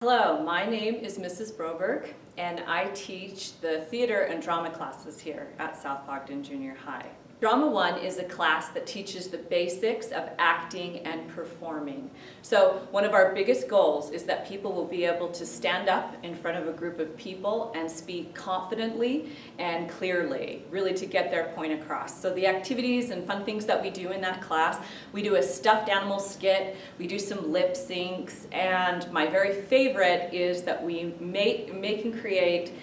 Hello, my name is Mrs. Broberg, and I teach the theater and drama classes here at South Ogden Junior High. Drama 1 is a class that teaches the basics of acting and performing. So one of our biggest goals is that people will be able to stand up in front of a group of people and speak confidently and clearly, really to get their point across. So the activities and fun things that we do in that class, we do a stuffed animal skit, we do some lip syncs, and my very favorite is that we make and create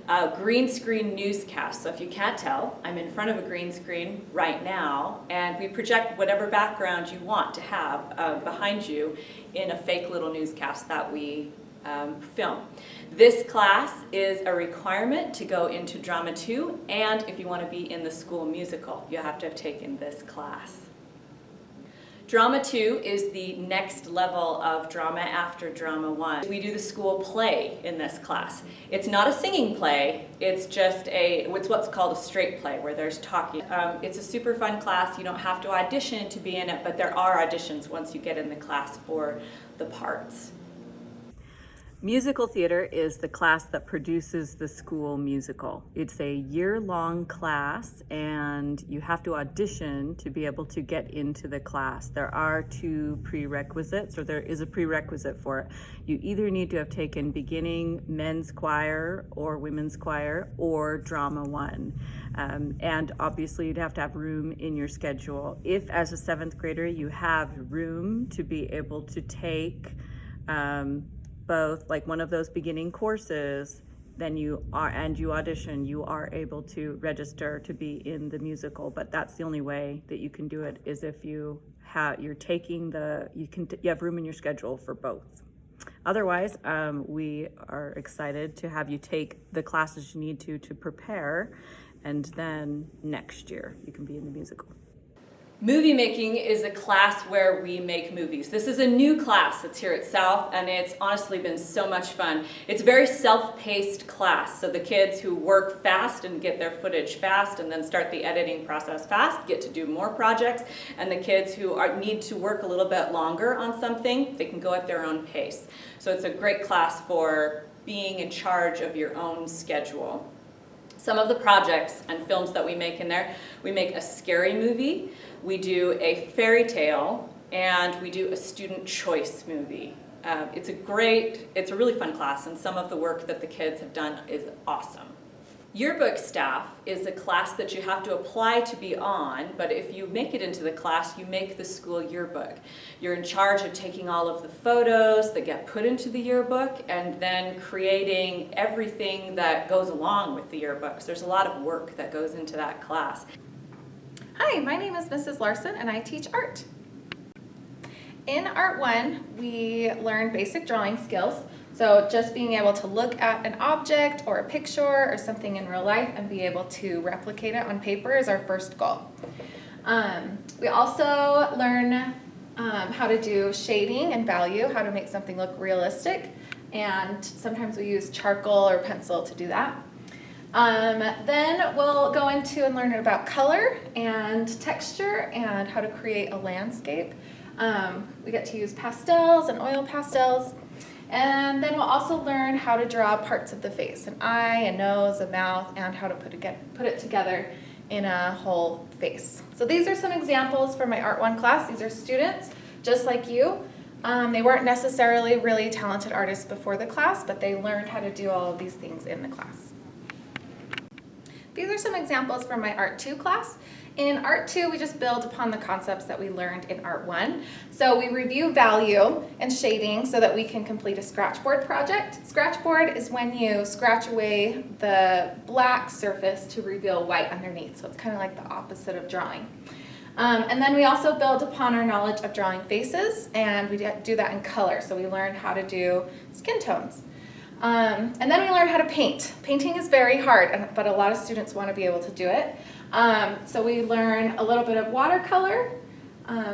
a green screen newscast. So if you can't tell, I'm in front of a green screen right now, and we project whatever background you want to have behind you in a fake little newscast that we film. This class is a requirement to go into Drama 2, and if you want to be in the school musical, you have to have taken this class. Drama 2 is the next level of drama after Drama 1. We do the school play in this class. It's not a singing play, it's just it's what's called a straight play where there's talking. It's a super fun class. You don't have to audition to be in it, but there are auditions once you get in the class for the parts. Musical theater is the class that produces the school musical. It's a year-long class, and you have to audition to be able to get into the class. There are two prerequisites, or there is a prerequisite for it. You either need to have taken beginning men's choir or women's choir or Drama 1. And obviously you'd have to have room in your schedule. If as a 7th grader you have room to be able to take both like one of those beginning courses, then you audition, you are able to register to be in the musical. But that's the only way that you can do it, is if you have room in your schedule for both. Otherwise, we are excited to have you take the classes you need to prepare, and then next year you can be in the musical. Movie making is a class where we make movies. This is a new class that's here at South, and it's honestly been so much fun. It's a very self-paced class, so the kids who work fast and get their footage fast and then start the editing process fast get to do more projects, and the kids who need to work a little bit longer on something, they can go at their own pace. So it's a great class for being in charge of your own schedule. Some of the projects and films that we make in there, we make a scary movie, we do a fairy tale, and we do a student choice movie. It's a really fun class, and some of the work that the kids have done is awesome. Yearbook staff is a class that you have to apply to be on, but if you make it into the class, you make the school yearbook. You're in charge of taking all of the photos that get put into the yearbook and then creating everything that goes along with the yearbooks. There's a lot of work that goes into that class. Hi, my name is Mrs. Larson and I teach art. In Art 1, we learn basic drawing skills. So just being able to look at an object or a picture or something in real life and be able to replicate it on paper is our first goal. We also learn how to do shading and value, how to make something look realistic, and sometimes we use charcoal or pencil to do that. Then we'll go into and learn about color and texture and how to create a landscape. We get to use pastels and oil pastels. And then we'll also learn how to draw parts of the face, an eye, a nose, a mouth, and how to put it together in a whole face. So these are some examples from my Art 1 class. These are students just like you. They weren't necessarily really talented artists before the class, but they learned how to do all of these things in the class. These are some examples from my Art 2 class. In Art 2, we just build upon the concepts that we learned in Art 1. So we review value and shading so that we can complete a scratchboard project. Scratchboard is when you scratch away the black surface to reveal white underneath. So it's kind of like the opposite of drawing. And then we also build upon our knowledge of drawing faces, and we do that in color. So we learn how to do skin tones. And then we learn how to paint. Painting is very hard, but a lot of students want to be able to do it. So we learn a little bit of watercolor.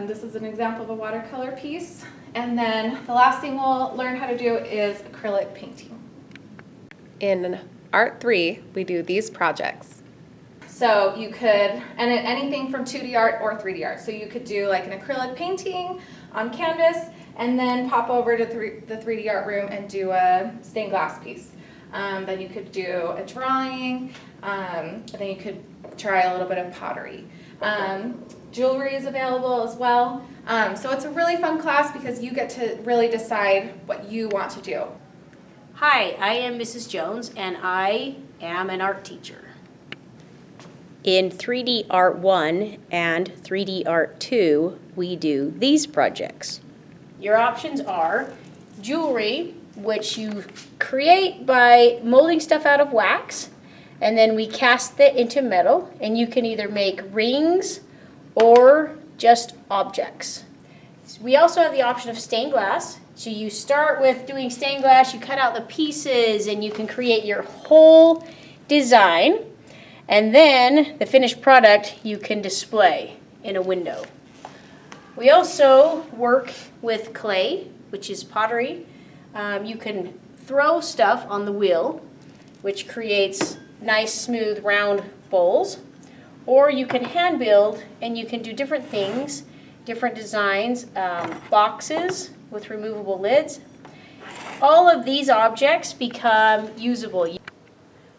This is an example of a watercolor piece. And then the last thing we'll learn how to do is acrylic painting. In Art 3, we do these projects. So you could, and anything from 2D art or 3D art. So you could do like an acrylic painting on canvas, and then pop over to the 3D art room and do a stained glass piece. Then you could do a drawing, and then you could try a little bit of pottery. Jewelry is available as well. So it's a really fun class because you get to really decide what you want to do. Hi, I am Mrs. Jones, and I am an art teacher. In 3D Art 1 and 3D Art 2, we do these projects. Your options are jewelry, which you create by molding stuff out of wax, and then we cast it into metal, and you can either make rings or just objects. We also have the option of stained glass. So you start with doing stained glass, you cut out the pieces, and you can create your whole design. And then the finished product you can display in a window. We also work with clay, which is pottery. You can throw stuff on the wheel, which creates nice, smooth, round bowls. Or you can hand build, and you can do different things, different designs, boxes with removable lids. All of these objects become usable.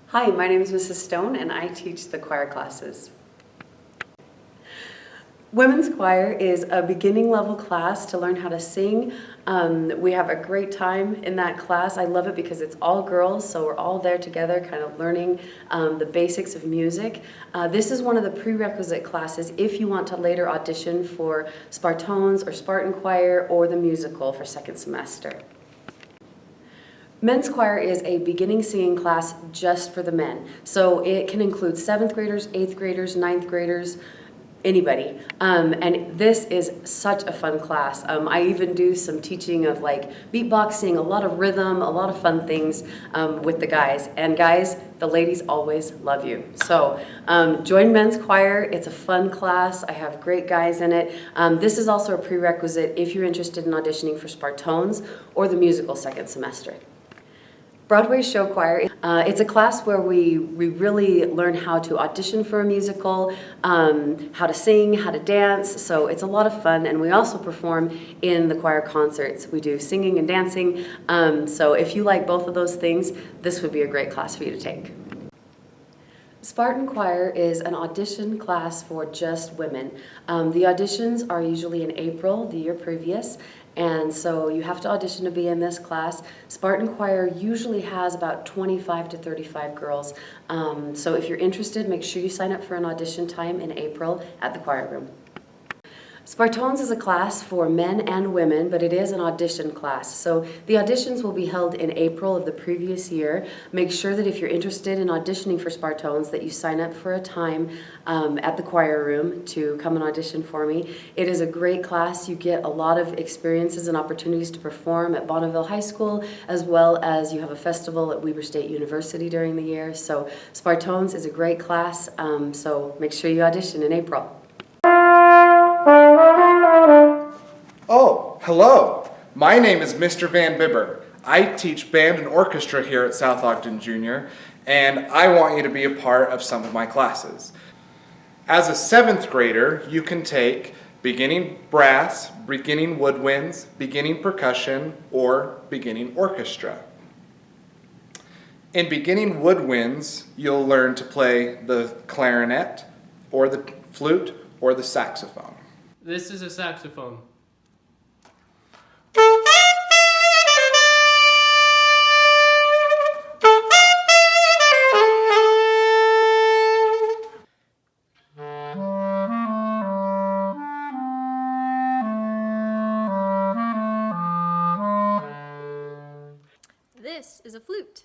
Hi, my name is Mrs. Stone and I teach the choir classes. Women's choir is a beginning level class to learn how to sing. We have a great time in that class. I love it because it's all girls, so we're all there together kind of learning the basics of music. This is one of the prerequisite classes if you want to later audition for Spartones or Spartan choir or the musical for second semester. Men's choir is a beginning singing class just for the men. So it can include 7th graders, 8th graders, 9th graders, anybody. And this is such a fun class. I even do some teaching of like beatboxing, a lot of rhythm, a lot of fun things with the guys. And guys, the ladies always love you. So join men's choir. It's a fun class. I have great guys in it. This is also a prerequisite if you're interested in auditioning for Spartones or the musical second semester. Broadway show choir, it's a class where we really learn how to audition for a musical, how to sing, how to dance, so it's a lot of fun, and we also perform in the choir concerts. We do singing and dancing, so if you like both of those things, this would be a great class for you to take. Spartan Choir is an audition class for just women. The auditions are usually in April, the year previous, and so you have to audition to be in this class. Spartan Choir usually has about 25 to 35 girls. So if you're interested, make sure you sign up for an audition time in April at the choir room. Spartones is a class for men and women, but it is an audition class. So the auditions will be held in April of the previous year. Make sure that if you're interested in auditioning for Spartones that you sign up for a time at the choir room to come and audition for me. It is a great class. You get a lot of experiences and opportunities to perform at Bonneville High School, as well as you have a festival at Weber State University during the year. So Spartones is a great class, so make sure you audition in April. Oh, hello. My name is Mr. Van Bibber. I teach band and orchestra here at South Ogden Junior, and I want you to be a part of some of my classes. As a 7th grader, you can take beginning brass, beginning woodwinds, beginning percussion, or beginning orchestra. In beginning woodwinds, you'll learn to play the clarinet, or the flute, or the saxophone. This is a saxophone. This is a flute.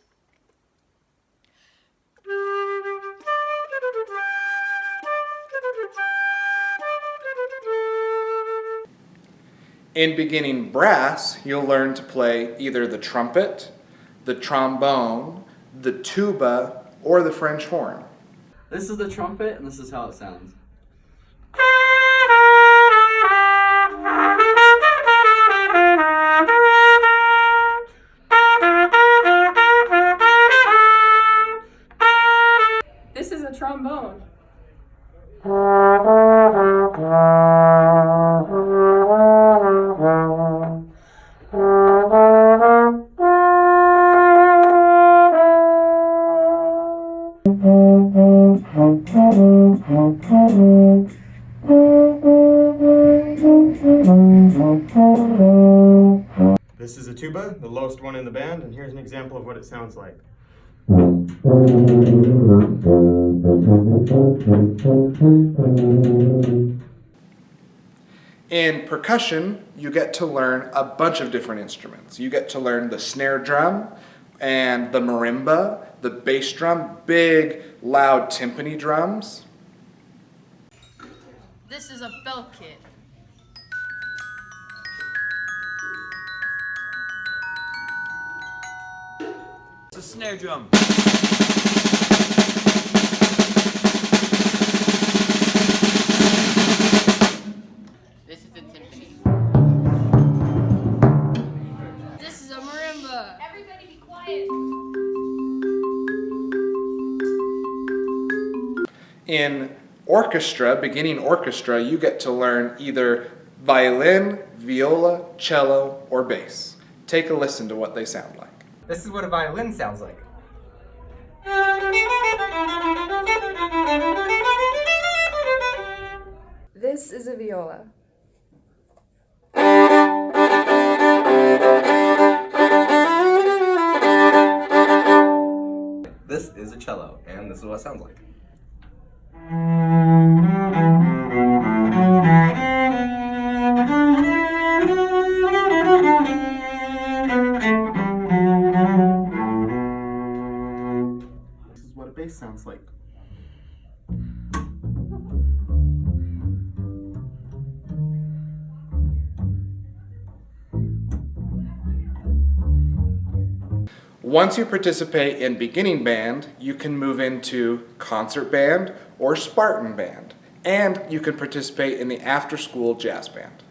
In beginning brass, you'll learn to play either the trumpet, the trombone, the tuba, or the French horn. This is the trumpet, and this is how it sounds. This is a trombone. This is a tuba, the lowest one in the band, and here's an example of what it sounds like. In percussion, you get to learn a bunch of different instruments. You get to learn the snare drum and the marimba, the bass drum, big, loud timpani drums. This is a bell kit. It's a snare drum. This is a timpani. This is a marimba. Everybody be quiet. In orchestra, beginning orchestra, you get to learn either violin, viola, cello, or bass. Take a listen to what they sound like. This is what a violin sounds like. This is a viola. This is a cello, and this is what it sounds like. This is what a bass sounds like. Once you participate in beginning band, you can move into concert band or Spartan band, and you can participate in the after-school jazz band.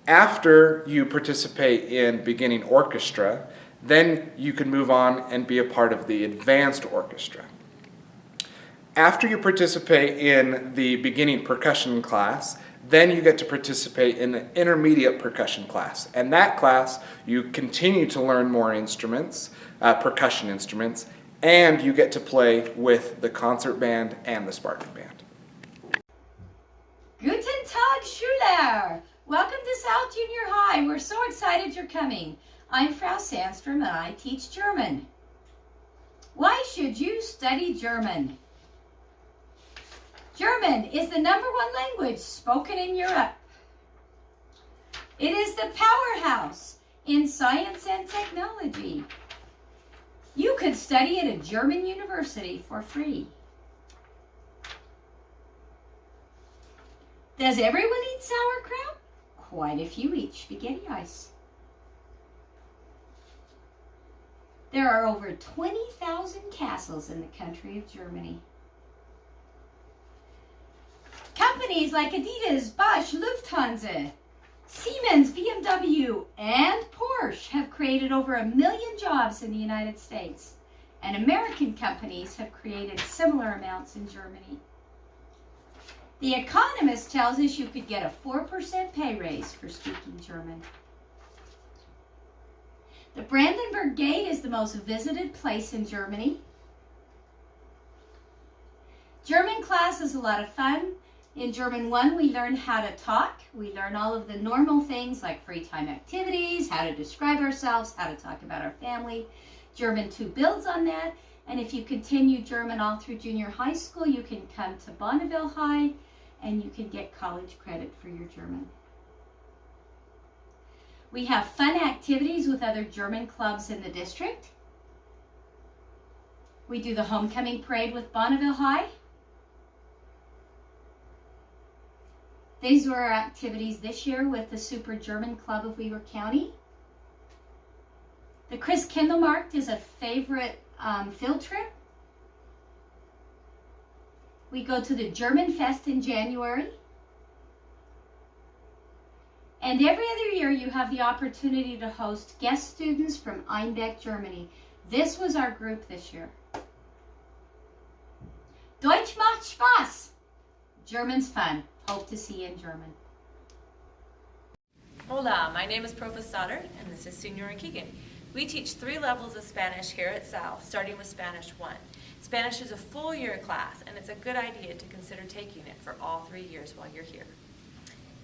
After you participate in beginning orchestra, then you can move on and be a part of the advanced orchestra. After you participate in the beginning percussion class, then you get to participate in the intermediate percussion class. And that class, you continue to learn more instruments, percussion instruments, and you get to play with the concert band and the Spartan band. Guten Tag, Schüler! Welcome to South Junior High. We're so excited you're coming. I'm Frau Sandstrom and I teach German. Why should you study German? German is the #1 language spoken in Europe. It is the powerhouse in science and technology. You could study at a German university for free. Does everyone eat sauerkraut? Quite a few eat spaghetti ice. There are over 20,000 castles in the country of Germany. Companies like Adidas, Bosch, Lufthansa, Siemens, BMW, and Porsche have created over 1 million jobs in the United States, and American companies have created similar amounts in Germany. The Economist tells us you could get a 4% pay raise for speaking German. The Brandenburg Gate is the most visited place in Germany. German class is a lot of fun. In German 1, we learn how to talk. We learn all of the normal things like free time activities, how to describe ourselves, how to talk about our family. German 2 builds on that. And if you continue German all through junior high school, you can come to Bonneville High and you can get college credit for your German. We have fun activities with other German clubs in the district. We do the homecoming parade with Bonneville High. These were our activities this year with the Super German Club of Weaver County. The Chris Kindle Markt is a favorite field trip. We go to the German Fest in January. And every other year you have the opportunity to host guest students from Einbeck, Germany. This was our group this year. Deutsch macht Spaß. German's fun. Hope to see you in German. Hola, my name is Professor Stoddard, and this is Senora Keegan. We teach 3 levels of Spanish here at South, starting with Spanish 1. Spanish is a full year class, and it's a good idea to consider taking it for all 3 years while you're here.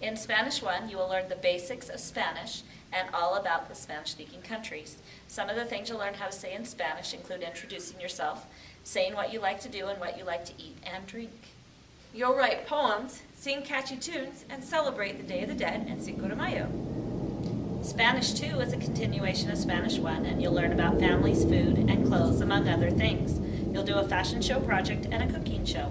In Spanish 1, you will learn the basics of Spanish and all about the Spanish-speaking countries. Some of the things you'll learn how to say in Spanish include introducing yourself, saying what you like to do and what you like to eat and drink. You'll write poems, sing catchy tunes, and celebrate the Day of the Dead and Cinco de Mayo. Spanish 2 is a continuation of Spanish 1, and you'll learn about families, food, and clothes, among other things. You'll do a fashion show project and a cooking show.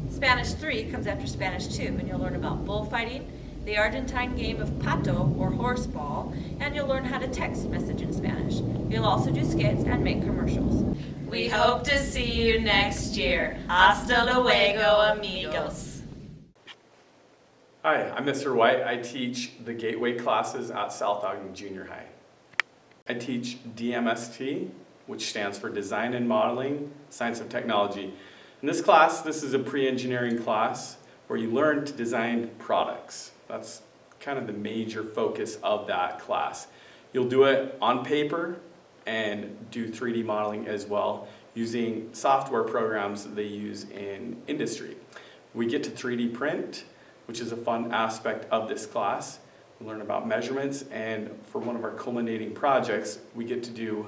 Spanish 3 comes after Spanish 2, and you'll learn about bullfighting, the Argentine game of pato or horseball, and you'll learn how to text message in Spanish. You'll also do skits and make commercials. We hope to see you next year. Hasta luego, amigos. Hi, I'm Mr. White. I teach the Gateway classes at South Ogden Junior High. I teach DMST, which stands for Design and Modeling, Science of Technology. In this class, this is a pre-engineering class where you learn to design products. That's kind of the major focus of that class. You'll do it on paper and do 3D modeling as well using software programs that they use in industry. We get to 3D print, which is a fun aspect of this class. We learn about measurements, and for one of our culminating projects, we get to do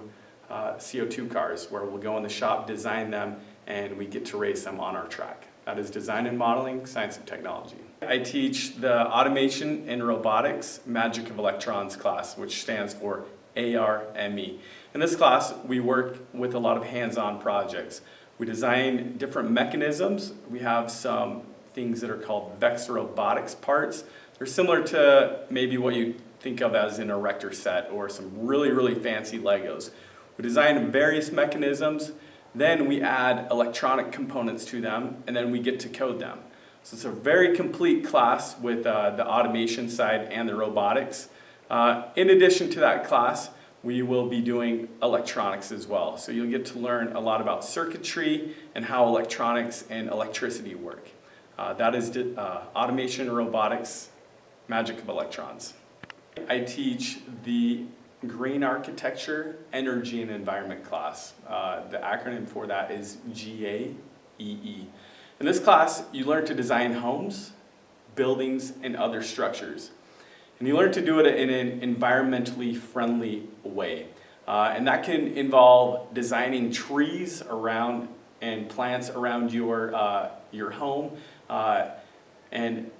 CO2 cars, where we'll go in the shop, design them, and we get to race them on our track. That is Design and Modeling, Science of Technology. I teach the Automation and Robotics Magic of Electrons class, which stands for ARME. In this class, we work with a lot of hands-on projects. We design different mechanisms. We have some things that are called Vex Robotics parts. They're similar to maybe what you think of as an erector set or some really, really fancy Legos. We design various mechanisms, then we add electronic components to them, and then we get to code them. So it's a very complete class with the automation side and the robotics. In addition to that class, we will be doing electronics as well. So you'll get to learn a lot about circuitry and how electronics and electricity work. That is Automation and Robotics, Magic of Electrons. I teach the Green Architecture, Energy and Environment class. The acronym for that is GAEE. In this class, you learn to design homes, buildings, and other structures. And you learn to do it in an environmentally friendly way. And that can involve designing trees around and plants around your home. And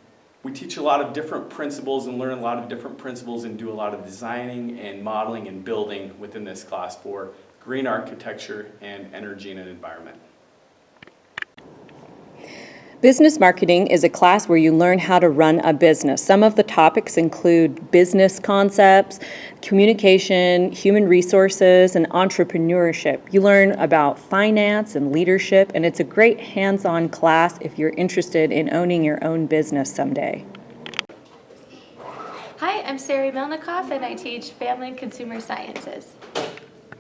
we teach a lot of different principles and learn a lot of different principles and do a lot of designing and modeling and building within this class for green architecture and energy and environment. Business marketing is a class where you learn how to run a business. Some of the topics include business concepts, communication, human resources, and entrepreneurship. You learn about finance and leadership, and it's a great hands-on class if you're interested in owning your own business someday. Hi, I'm Sarah Melnikoff, and I teach Family and Consumer Sciences.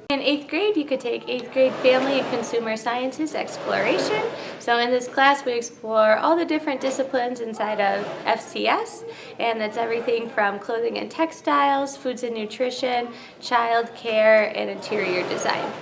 In 8th grade, you could take 8th grade Family and Consumer Sciences Exploration. So in this class, we explore all the different disciplines inside of FCS, and that's everything from clothing and textiles, foods and nutrition, child care, and interior design.